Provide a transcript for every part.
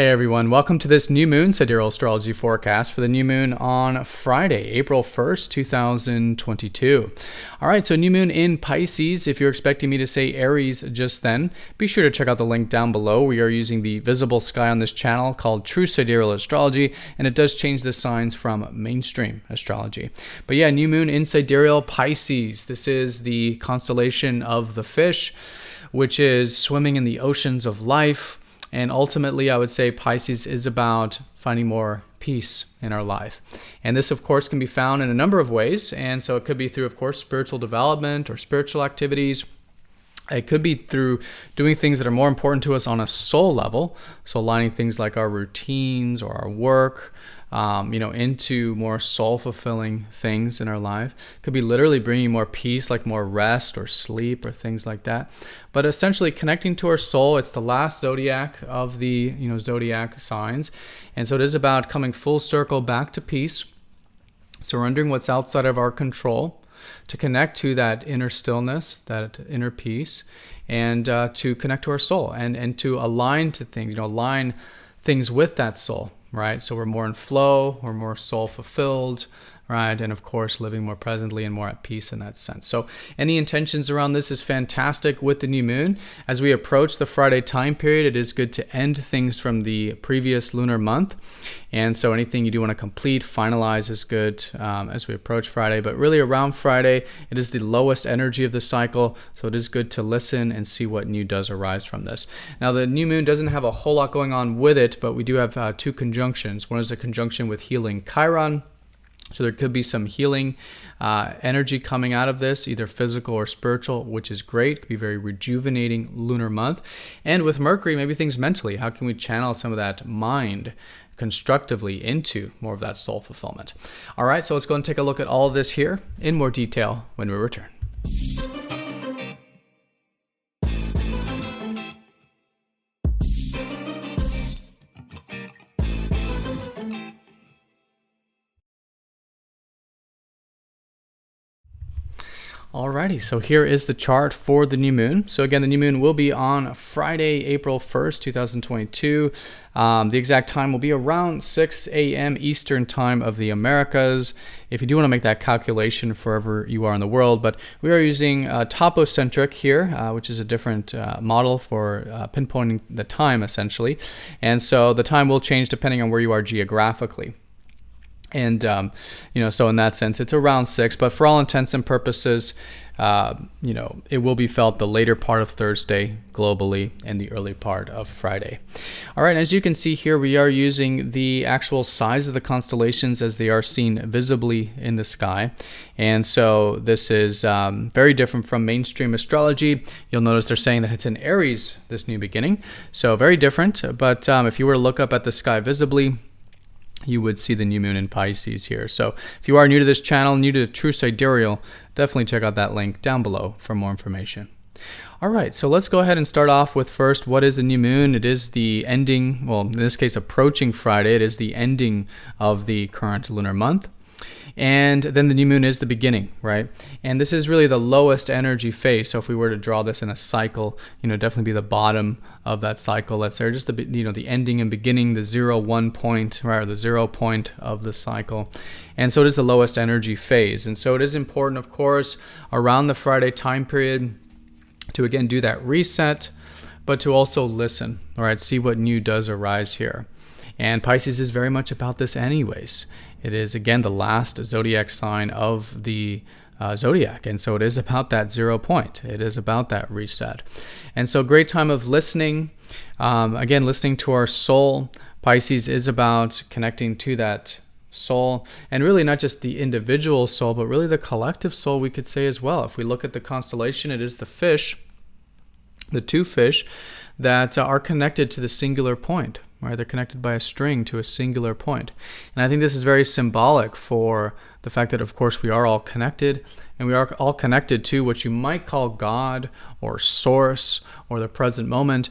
Hey everyone, welcome to this new moon Sidereal astrology forecast for the new moon on Friday, April 1st, 2022. All right, so new moon in Pisces. If you're expecting me to say Aries just then, be sure to check out the link down below. We are using the visible sky on this channel called True Sidereal Astrology, and it does change the signs from mainstream astrology. But yeah, new moon in Sidereal Pisces. This is the constellation of the fish, which is swimming in the oceans of life. And ultimately, I would say Pisces is about finding more peace in our life. And this, of course, can be found in a number of ways. And so it could be through, of course, spiritual development or spiritual activities. It could be through doing things that are more important to us on a soul level. So aligning things like our routines or our work, into more soul-fulfilling things in our life. Could be literally bringing more peace, like more rest or sleep or things like that. But essentially connecting to our soul. It's the last zodiac of the zodiac signs. And so it is about coming full circle back to peace, surrendering what's outside of our control, to connect to that inner stillness, that inner peace, and to connect to our soul and to align to things, align things with that soul, right? So we're more in flow, we're more soul fulfilled, right? And of course, living more presently and more at peace in that sense. So any intentions around this is fantastic with the new moon. As we approach the Friday time period, it is good to end things from the previous lunar month. And so anything you do want to complete, finalize is good as we approach Friday. But really around Friday, it is the lowest energy of the cycle. So it is good to listen and see what new does arise from this. Now, the new moon doesn't have a whole lot going on with it, but we do have two conjunctions. One is a conjunction with healing Chiron. So there could be some healing energy coming out of this, either physical or spiritual, which is great. It could be very rejuvenating lunar month. And with Mercury, maybe things mentally. How can we channel some of that mind constructively into more of that soul fulfillment? All right, so let's go and take a look at all of this here in more detail when we return. Alrighty, so here is the chart for the new moon. So again, the new moon will be on Friday, April 1st, 2022. The exact time will be around 6 a.m. Eastern time of the Americas, if you do want to make that calculation for wherever you are in the world. But we are using topocentric here, which is a different model for pinpointing the time, essentially. And so the time will change depending on where you are geographically. And, so in that sense, it's around 6, but for all intents and purposes, it will be felt the later part of Thursday globally and the early part of Friday. All right, as you can see here, we are using the actual size of the constellations as they are seen visibly in the sky. And so this is very different from mainstream astrology. You'll notice they're saying that it's in Aries, this new beginning. So very different. But if you were to look up at the sky visibly, you would see the new moon in Pisces here. So if you are new to this channel, new to True Sidereal, definitely check out that link down below for more information. All right, so let's go ahead and start off with first, what is the new moon? It is the ending, well, in this case, approaching Friday. It is the ending of the current lunar month. And then the new moon is the beginning, right? And this is really the lowest energy phase. So if we were to draw this in a cycle, definitely be the bottom of that cycle. Let's say just the ending and beginning, the 0-1 point, right? Or the 0 point of the cycle. And so it is the lowest energy phase. And so it is important, of course, around the Friday time period to again do that reset, but to also listen, all right? See what new does arise here. And Pisces is very much about this anyways. It is, again, the last zodiac sign of the zodiac. And so it is about that 0 point. It is about that reset. And so great time of listening. Again, listening to our soul. Pisces is about connecting to that soul. And really not just the individual soul, but really the collective soul, we could say as well. If we look at the constellation, it is the fish, the two fish that are connected to the singular point. Right, they're connected by a string to a singular point. And I think this is very symbolic for the fact that, of course, we are all connected, and we are all connected to what you might call God or source or the present moment.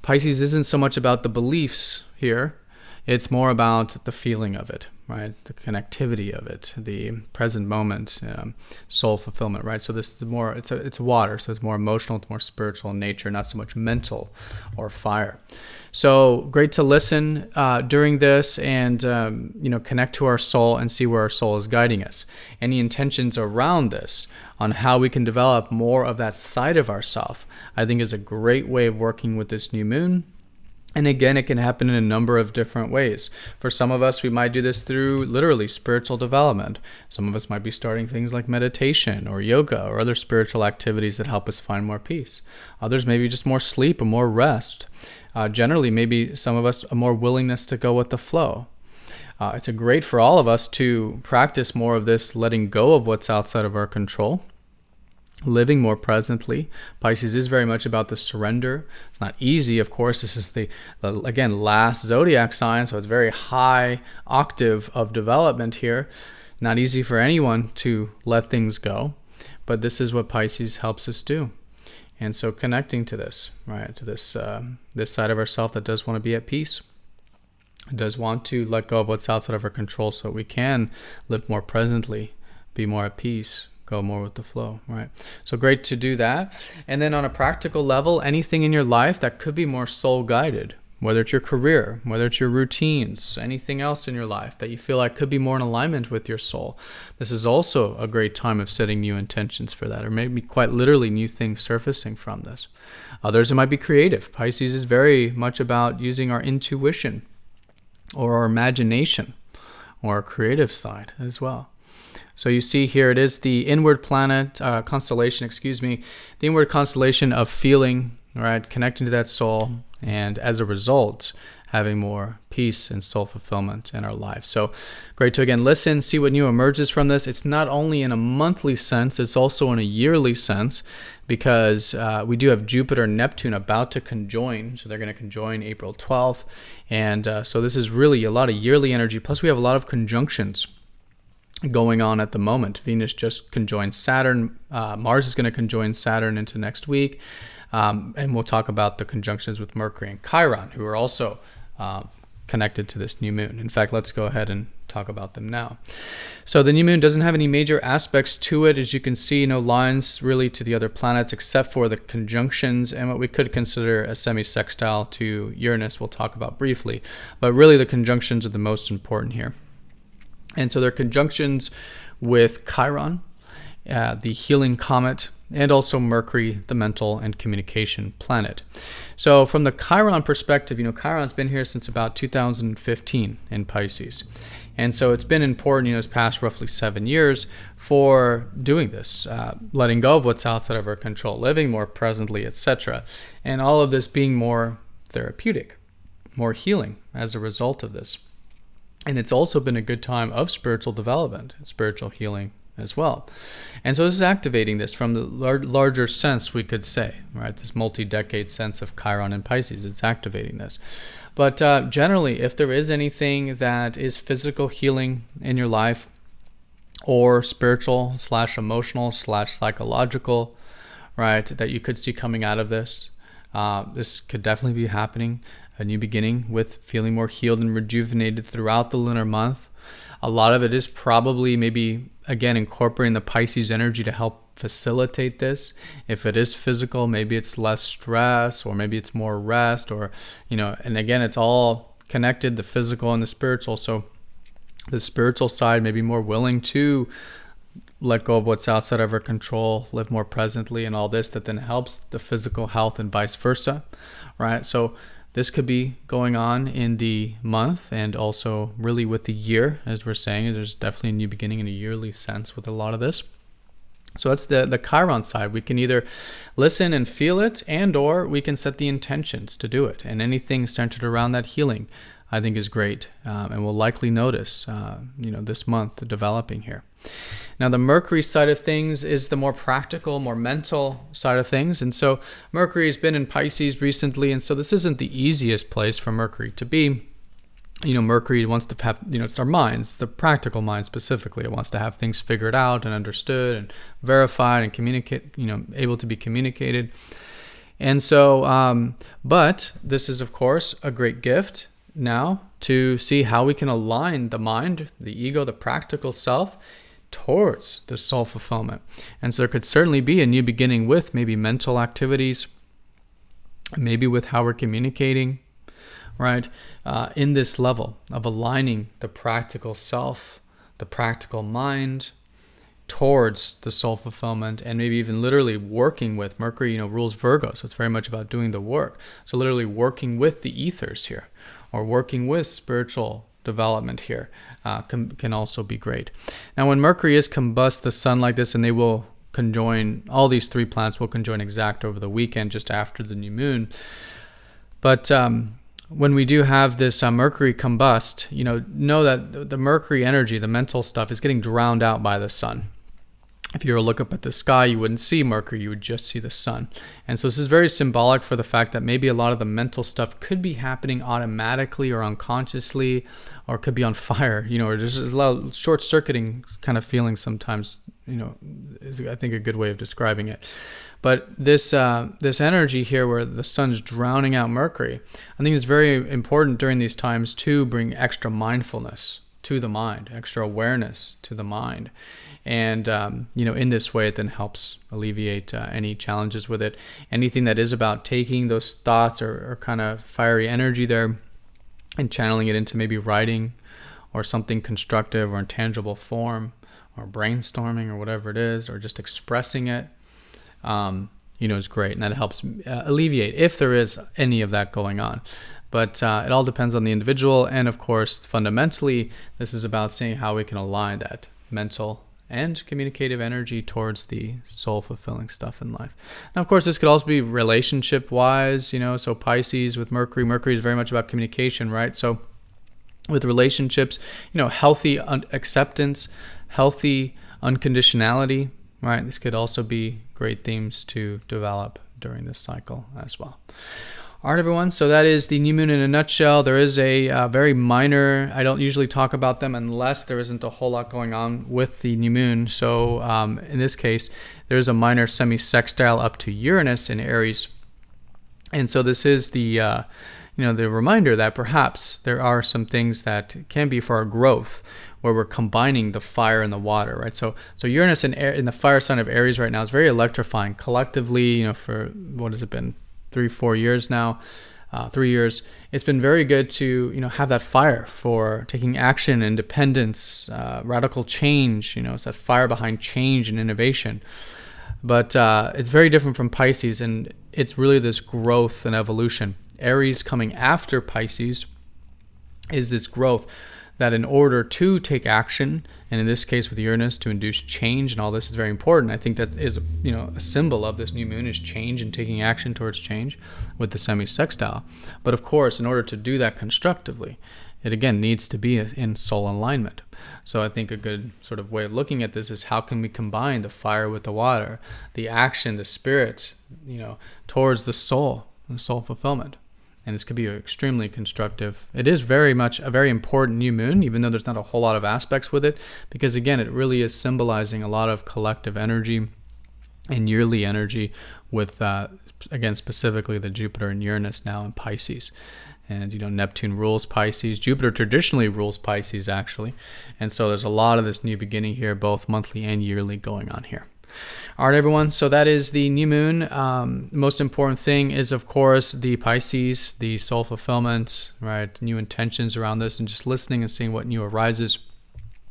Pisces isn't so much about the beliefs here. It's more about the feeling of it, right? The connectivity of it, the present moment, soul fulfillment, right? So this is more, it's water, so it's more emotional, it's more spiritual in nature, not so much mental or fire. So great to listen during this and, connect to our soul and see where our soul is guiding us. Any intentions around this on how we can develop more of that side of ourself, I think is a great way of working with this new moon. And again, it can happen in a number of different ways. For some of us, we might do this through literally spiritual development. Some of us might be starting things like meditation or yoga or other spiritual activities that help us find more peace. Others maybe just more sleep or more rest. Generally, maybe some of us a more willingness to go with the flow. It's great for all of us to practice more of this letting go of what's outside of our control. Living more presently. Pisces is very much about the surrender. It's not easy, of course. This is the again, last zodiac sign, so it's very high octave of development here. Not easy for anyone to let things go, but this is what Pisces helps us do. And so connecting to this, right, to this this side of ourself that does want to be at peace, does want to let go of what's outside of our control so we can live more presently, be more at peace, go more with the flow, right? So great to do that. And then on a practical level, anything in your life that could be more soul guided, whether it's your career, whether it's your routines, anything else in your life that you feel like could be more in alignment with your soul. This is also a great time of setting new intentions for that, or maybe quite literally new things surfacing from this. Others, it might be creative. Pisces is very much about using our intuition or our imagination or our creative side as well. So you see here, it is the inward constellation, the inward constellation of feeling, right? Connecting to that soul, and as a result, having more peace and soul fulfillment in our life. So great to again listen, see what new emerges from this. It's not only in a monthly sense, it's also in a yearly sense, because we do have Jupiter and Neptune about to conjoin. So they're going to conjoin April 12th. And so this is really a lot of yearly energy. Plus we have a lot of conjunctions going on at the moment. Venus just conjoined Saturn. Mars is going to conjoin Saturn into next week. And we'll talk about the conjunctions with Mercury and Chiron, who are also connected to this new moon. In fact, let's go ahead and talk about them now. So the new moon doesn't have any major aspects to it. As you can see, no lines really to the other planets except for the conjunctions and what we could consider a semi-sextile to Uranus we'll talk about briefly. But really the conjunctions are the most important here. And so there are conjunctions with Chiron, the healing comet, and also Mercury, the mental and communication planet. So from the Chiron perspective, Chiron's been here since about 2015 in Pisces. And so it's been important, this past roughly 7 years for doing this, letting go of what's outside of our control, living more presently, etc. And all of this being more therapeutic, more healing as a result of this. And it's also been a good time of spiritual development and spiritual healing as well. And so this is activating this from the larger sense, we could say, right? This multi-decade sense of Chiron and Pisces, it's activating this. But generally, if there is anything that is physical healing in your life, or spiritual / emotional / psychological, right, that you could see coming out of this, this could definitely be happening. A new beginning with feeling more healed and rejuvenated throughout the lunar month. A lot of it is probably maybe, again, incorporating the Pisces energy to help facilitate this. If it is physical, maybe it's less stress, or maybe it's more rest, or, and again, it's all connected, the physical and the spiritual. So the spiritual side may be more willing to let go of what's outside of our control, live more presently, and all this that then helps the physical health and vice versa, right? So this could be going on in the month and also really with the year, as we're saying. There's definitely a new beginning in a yearly sense with a lot of this. So that's the Chiron side. We can either listen and feel it, and or we can set the intentions to do it. And anything centered around that healing, I think, is great. And we'll likely notice, this month developing here. Now, the Mercury side of things is the more practical, more mental side of things. And so Mercury has been in Pisces recently, and so this isn't the easiest place for Mercury to be. Mercury wants to have, it's our minds, the practical mind specifically. It wants to have things figured out and understood and verified and communicate, able to be communicated. And so, but this is, of course, a great gift now to see how we can align the mind, the ego, the practical self towards the soul fulfillment. And so there could certainly be a new beginning with maybe mental activities, maybe with how we're communicating, right? In this level of aligning the practical self, the practical mind towards the soul fulfillment, and maybe even literally working with Mercury, rules Virgo. So it's very much about doing the work. So literally working with the ethers here, or working with spiritual development here can also be great. Now, when Mercury is combust the sun like this, and they will conjoin, all these three planets will conjoin exact over the weekend just after the new moon. But when we do have this Mercury combust, know that the Mercury energy, the mental stuff, is getting drowned out by the sun. If you were to look up at the sky, you wouldn't see Mercury, you would just see the sun. And so this is very symbolic for the fact that maybe a lot of the mental stuff could be happening automatically or unconsciously, or could be on fire, or there's a lot of short-circuiting kind of feeling sometimes, is I think a good way of describing it. But this energy here where the sun's drowning out Mercury, I think it's very important during these times to bring extra mindfulness to the mind, extra awareness to the mind. And, in this way, it then helps alleviate any challenges with it. Anything that is about taking those thoughts or kind of fiery energy there and channeling it into maybe writing or something constructive or in tangible form, or brainstorming or whatever it is, or just expressing it, is great. And that helps alleviate if there is any of that going on. But it all depends on the individual. And of course, fundamentally, this is about seeing how we can align that mental and communicative energy towards the soul-fulfilling stuff in life. Now, of course, this could also be relationship-wise, so Pisces with Mercury. Mercury is very much about communication, right? So with relationships, healthy acceptance, healthy unconditionality, right? This could also be great themes to develop during this cycle as well. All right, everyone. So that is the new moon in a nutshell. There is a very minor, I don't usually talk about them unless there isn't a whole lot going on with the new moon. So in this case, there's a minor semi-sextile up to Uranus in Aries. And so this is the reminder that perhaps there are some things that can be for our growth, where we're combining the fire and the water, right? So Uranus in the fire sign of Aries right now is very electrifying. Collectively, for what has it been? 3-4 years now, 3 years, it's been very good to have that fire for taking action, independence, radical change. It's that fire behind change and innovation. But it's very different from Pisces, and it's really this growth and evolution. Aries coming after Pisces is this growth that in order to take action, and in this case with Uranus to induce change and all this is very important. I think that is a symbol of this new moon is change and taking action towards change with the semi-sextile. But of course, in order to do that constructively, it again needs to be in soul alignment. So I think a good sort of way of looking at this is how can we combine the fire with the water, the action, the spirit, towards the soul and soul fulfillment. And this could be extremely constructive. It is very much a very important new moon, even though there's not a whole lot of aspects with it, because again, it really is symbolizing a lot of collective energy and yearly energy with, again, specifically the Jupiter and Uranus now in Pisces. And, Neptune rules Pisces. Jupiter traditionally rules Pisces, actually. And so there's a lot of this new beginning here, both monthly and yearly going on here. All right, everyone. So that is the new moon. Most important thing is, of course, the Pisces, the soul fulfillment, right? New intentions around this, and just listening and seeing what new arises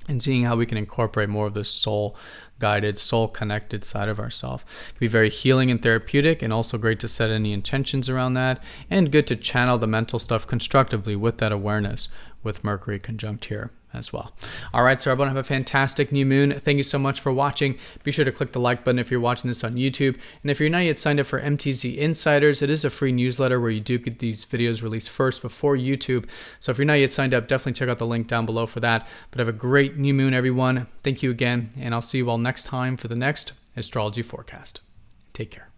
and seeing how we can incorporate more of this soul-guided, soul-connected side of ourselves. It can be very healing and therapeutic, and also great to set any intentions around that, and good to channel the mental stuff constructively with that awareness with Mercury conjunct here as well. All right, so everyone have a fantastic new moon. Thank you so much for watching. Be sure to click the like button if you're watching this on YouTube. And if you're not yet signed up for MTZ Insiders, it is a free newsletter where you do get these videos released first before YouTube. So if you're not yet signed up, definitely check out the link down below for that. But have a great new moon, everyone. Thank you again, and I'll see you all next time for the next astrology forecast. Take care.